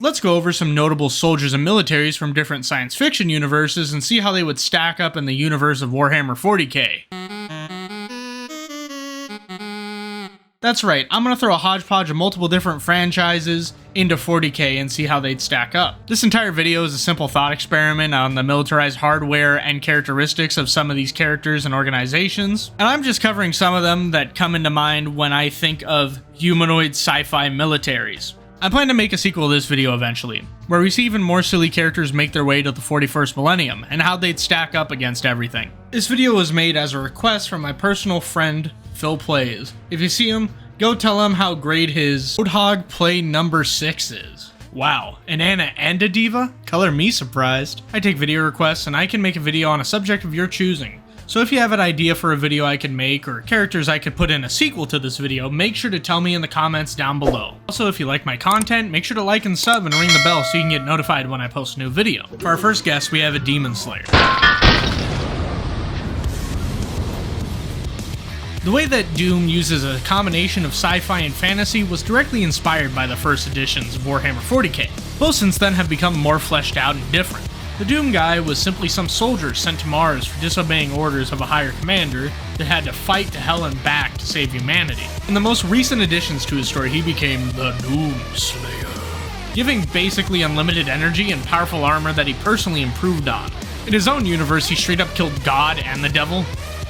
Let's go over some notable soldiers and militaries from different science fiction universes and see how they would stack up in the universe of Warhammer 40k. That's right, I'm going to throw a hodgepodge of multiple different franchises into 40k and see how they'd stack up. This entire video is a simple thought experiment on the militarized hardware and characteristics of some of these characters and organizations, and I'm just covering some of them that come into mind when I think of humanoid sci-fi militaries. I plan to make a sequel to this video eventually, where we see even more silly characters make their way to the 41st millennium, and how they'd stack up against everything. This video was made as a request from my personal friend, Phil Plays. If you see him, go tell him how great his Roadhog Play number 6 is. Wow, an Anna and a diva? Color me surprised. I take video requests and I can make a video on a subject of your choosing. So if you have an idea for a video I could make or characters I could put in a sequel to this video, make sure to tell me in the comments down below. Also, if you like my content, make sure to like and sub and ring the bell so you can get notified when I post a new video. For our first guest, we have a Demon Slayer. The way that Doom uses a combination of sci-fi and fantasy was directly inspired by the first editions of Warhammer 40k. Both since then have become more fleshed out and different. The Doom guy was simply some soldier sent to Mars for disobeying orders of a higher commander that had to fight to hell and back to save humanity. In the most recent additions to his story, he became the Doom Slayer, giving basically unlimited energy and powerful armor that he personally improved on. In his own universe, he straight up killed God and the devil.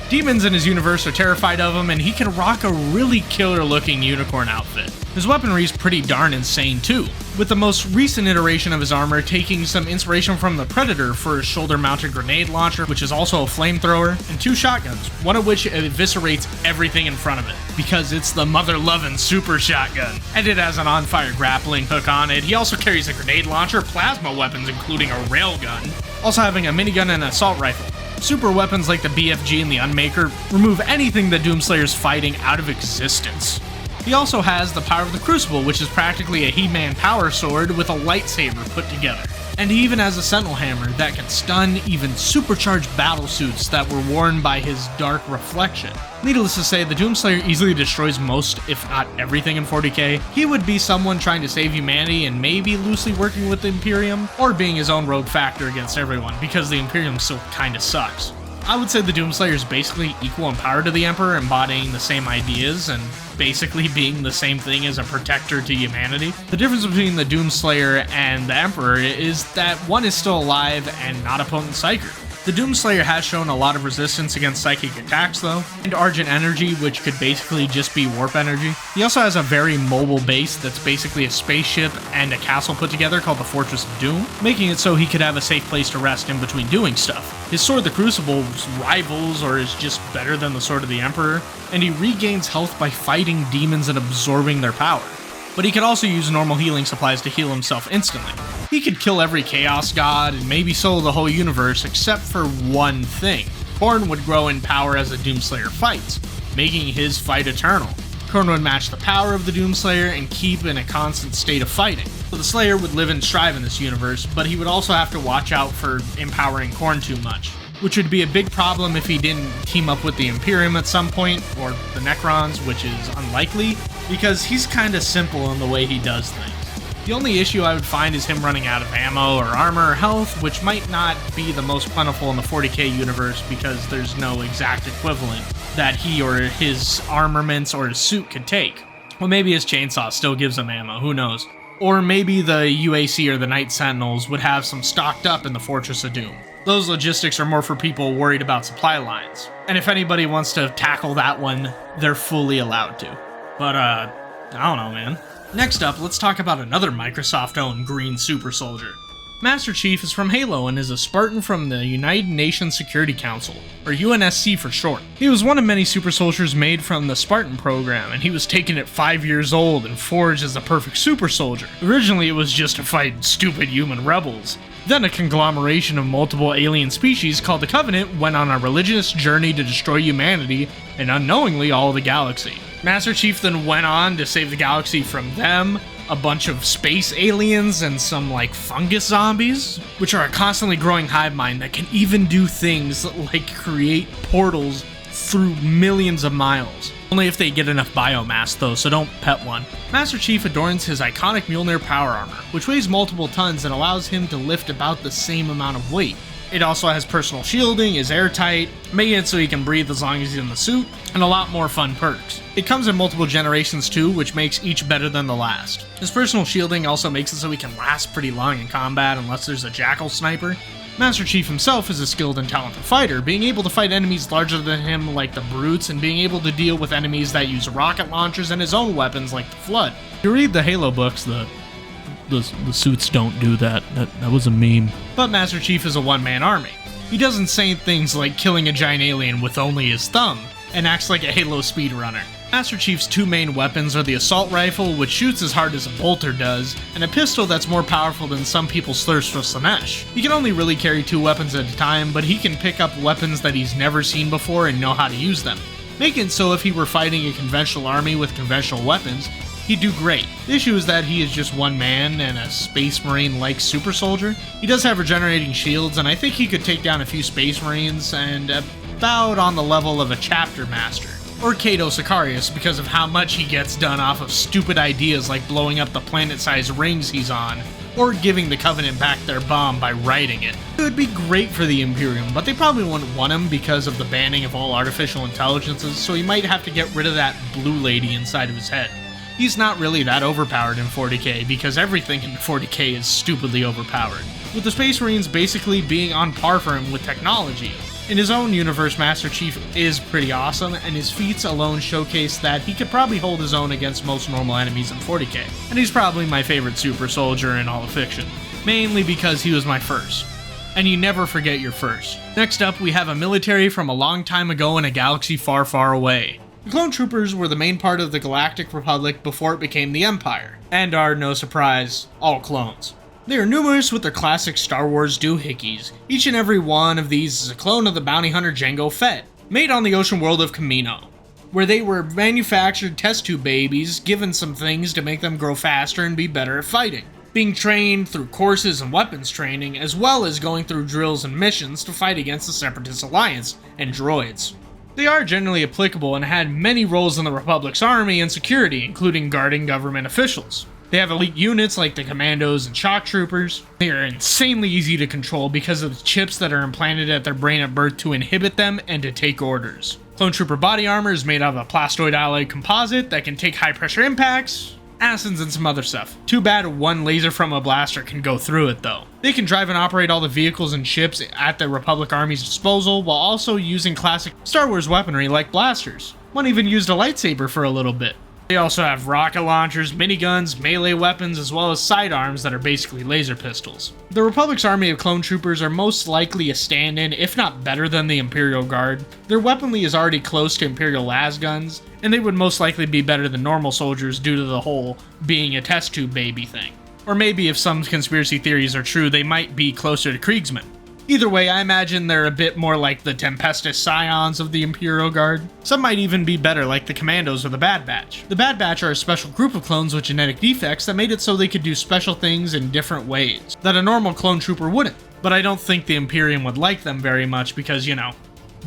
Demons in his universe are terrified of him, and he can rock a really killer-looking unicorn outfit. His weaponry is pretty darn insane too, with the most recent iteration of his armor taking some inspiration from the Predator for his shoulder-mounted grenade launcher, which is also a flamethrower, and 2 shotguns, one of which eviscerates everything in front of it, because it's the mother-loving super shotgun. And it has an on-fire grappling hook on it. He also carries a grenade launcher, plasma weapons including a railgun, also having a minigun and an assault rifle. Super weapons like the BFG and the Unmaker remove anything that Doomslayer's fighting out of existence. He also has the power of the Crucible, which is practically a He-Man power sword with a lightsaber put together. And he even has a Sentinel Hammer that can stun even supercharged battlesuits that were worn by his dark reflection. Needless to say, the Doomslayer easily destroys most, if not everything in 40k. He would be someone trying to save humanity and maybe loosely working with the Imperium, or being his own rogue factor against everyone, because the Imperium still kinda sucks. I would say the Doomslayer is basically equal in power to the Emperor, embodying the same ideas and basically being the same thing as a protector to humanity. The difference between the Doomslayer and the Emperor is that one is still alive and not a potent psyker. The Doomslayer has shown a lot of resistance against psychic attacks though, and Argent Energy, which could basically just be warp energy. He also has a very mobile base that's basically a spaceship and a castle put together called the Fortress of Doom, making it so he could have a safe place to rest in between doing stuff. His Sword the Crucible rivals or is just better than the Sword of the Emperor, and he regains health by fighting demons and absorbing their power. But he could also use normal healing supplies to heal himself instantly. He could kill every Chaos God and maybe solo the whole universe except for one thing. Khorne would grow in power as the Doomslayer fights, making his fight eternal. Khorne would match the power of the Doomslayer and keep in a constant state of fighting. So the Slayer would live and strive in this universe, but he would also have to watch out for empowering Khorne too much, which would be a big problem if he didn't team up with the Imperium at some point, or the Necrons, which is unlikely, because he's kinda simple in the way he does things. The only issue I would find is him running out of ammo or armor or health, which might not be the most plentiful in the 40k universe because there's no exact equivalent that he or his armaments or his suit could take. Well, maybe his chainsaw still gives him ammo, who knows. Or maybe the UAC or the Night Sentinels would have some stocked up in the Fortress of Doom. Those logistics are more for people worried about supply lines. And if anybody wants to tackle that one, they're fully allowed to. But, I don't know, man. Next up, let's talk about another Microsoft-owned green super soldier. Master Chief is from Halo and is a Spartan from the United Nations Security Council, or UNSC for short. He was one of many super soldiers made from the Spartan program, and he was taken at 5 years old and forged as the perfect super soldier. Originally it was just to fight stupid human rebels. Then a conglomeration of multiple alien species called the Covenant went on a religious journey to destroy humanity and unknowingly all of the galaxy. Master Chief then went on to save the galaxy from them, a bunch of space aliens, and some like fungus zombies, which are a constantly growing hive mind that can even do things like create portals through millions of miles. Only if they get enough biomass though, so don't pet one. Master Chief adorns his iconic Mjolnir power armor, which weighs multiple tons and allows him to lift about the same amount of weight. It also has personal shielding, is airtight, making it so he can breathe as long as he's in the suit, and a lot more fun perks. It comes in multiple generations too, which makes each better than the last. His personal shielding also makes it so he can last pretty long in combat unless there's a jackal sniper. Master Chief himself is a skilled and talented fighter, being able to fight enemies larger than him like the Brutes, and being able to deal with enemies that use rocket launchers and his own weapons like the Flood. If you read the Halo books, the suits don't do that. That was a meme. But Master Chief is a one-man army. He does insane things like killing a giant alien with only his thumb, and acts like a Halo speedrunner. Master Chief's two main weapons are the assault rifle, which shoots as hard as a bolter does, and a pistol that's more powerful than some people's thirst for Slanesh. He can only really carry two weapons at a time, but he can pick up weapons that he's never seen before and know how to use them, making it so if he were fighting a conventional army with conventional weapons, he'd do great. The issue is that he is just one man and a Space Marine-like super soldier. He does have regenerating shields, and I think he could take down a few Space Marines and about on the level of a Chapter Master. Or Kato Sicarius because of how much he gets done off of stupid ideas like blowing up the planet-sized rings he's on, or giving the Covenant back their bomb by writing it. It would be great for the Imperium, but they probably wouldn't want him because of the banning of all artificial intelligences, so he might have to get rid of that blue lady inside of his head. He's not really that overpowered in 40k because everything in 40k is stupidly overpowered, with the Space Marines basically being on par for him with technology. In his own universe, Master Chief is pretty awesome, and his feats alone showcase that he could probably hold his own against most normal enemies in 40k. And he's probably my favorite super soldier in all of fiction, mainly because he was my first. And you never forget your first. Next up, we have a military from a long time ago in a galaxy far, far away. The Clone Troopers were the main part of the Galactic Republic before it became the Empire, and are, no surprise, all clones. They are numerous with their classic Star Wars doohickeys. Each and every one of these is a clone of the bounty hunter Jango Fett, made on the ocean world of Kamino, where they were manufactured test tube babies, given some things to make them grow faster and be better at fighting, being trained through courses and weapons training, as well as going through drills and missions to fight against the Separatist Alliance and droids. They are generally applicable and had many roles in the Republic's army and security, including guarding government officials. They have elite units like the Commandos and Shock Troopers. They are insanely easy to control because of the chips that are implanted at their brain at birth to inhibit them and to take orders. Clone Trooper body armor is made out of a plastoid alloy composite that can take high pressure impacts, acids, and some other stuff. Too bad one laser from a blaster can go through it though. They can drive and operate all the vehicles and ships at the Republic Army's disposal while also using classic Star Wars weaponry like blasters. One even used a lightsaber for a little bit. They also have rocket launchers, miniguns, melee weapons, as well as sidearms that are basically laser pistols. The Republic's army of clone troopers are most likely a stand-in, if not better than the Imperial Guard. Their weaponry is already close to Imperial lasguns, and they would most likely be better than normal soldiers due to the whole being a test tube baby thing. Or maybe if some conspiracy theories are true, they might be closer to Kriegsmen. Either way, I imagine they're a bit more like the Tempestus Scions of the Imperial Guard. Some might even be better like the Commandos or the Bad Batch. The Bad Batch are a special group of clones with genetic defects that made it so they could do special things in different ways that a normal clone trooper wouldn't. But I don't think the Imperium would like them very much because, you know,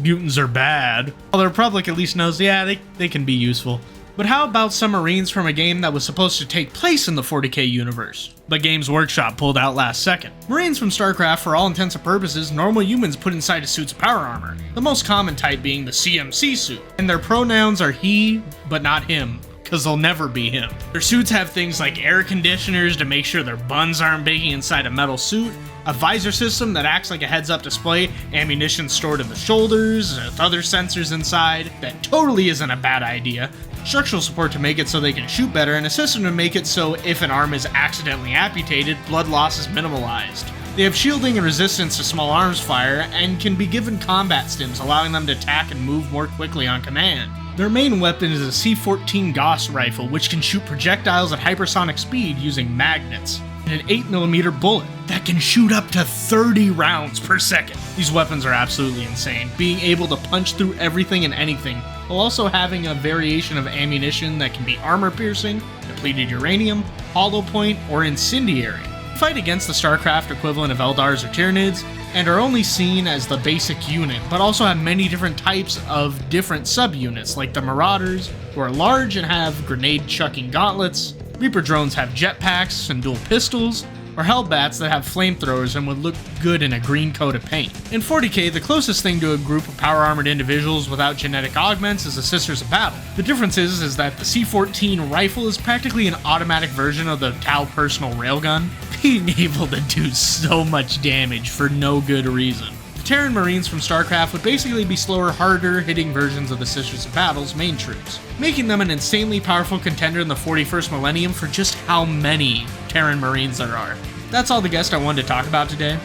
mutants are bad. Well, the Republic at least knows, yeah, they can be useful. But how about some Marines from a game that was supposed to take place in the 40k universe, but Games Workshop pulled out last second? Marines from StarCraft, for all intents and purposes, normal humans put inside a suit's power armor, the most common type being the CMC suit, and their pronouns are he, but not him, because they'll never be him. Their suits have things like air conditioners to make sure their buns aren't baking inside a metal suit, a visor system that acts like a heads-up display, ammunition stored in the shoulders, with other sensors inside, that totally isn't a bad idea, structural support to make it so they can shoot better, and a system to make it so if an arm is accidentally amputated, blood loss is minimalized. They have shielding and resistance to small arms fire, and can be given combat stims, allowing them to attack and move more quickly on command. Their main weapon is a C-14 Gauss rifle, which can shoot projectiles at hypersonic speed using magnets, and an 8mm bullet that can shoot up to 30 rounds per second. These weapons are absolutely insane, being able to punch through everything and anything, while also having a variation of ammunition that can be armor-piercing, depleted uranium, hollow point, or incendiary. fight against the StarCraft equivalent of Eldars or Tyranids, and are only seen as the basic unit, but also have many different types of different subunits, like the Marauders, who are large and have grenade-chucking gauntlets, Reaper drones have jetpacks and dual pistols, or Hellbats that have flamethrowers and would look good in a green coat of paint. In 40k, the closest thing to a group of power-armored individuals without genetic augments is the Sisters of Battle. The difference is that the C-14 rifle is practically an automatic version of the Tau personal railgun, being able to do so much damage for no good reason. The Terran Marines from StarCraft would basically be slower, harder hitting versions of the Sisters of Battle's main troops, making them an insanely powerful contender in the 41st millennium for just how many Terran Marines there are. That's all the guests I wanted to talk about today.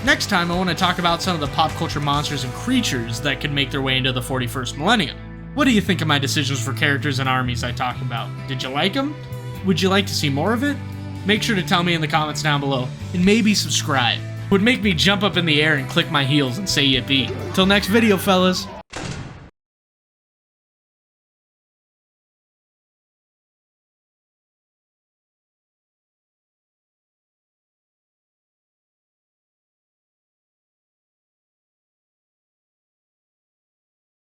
Next time I want to talk about some of the pop culture monsters and creatures that could make their way into the 41st millennium. What do you think of my decisions for characters and armies I talked about? Did you like them? Would you like to see more of it? Make sure to tell me in the comments down below, and maybe subscribe. Would make me jump up in the air and click my heels and say yippee. Till next video, fellas.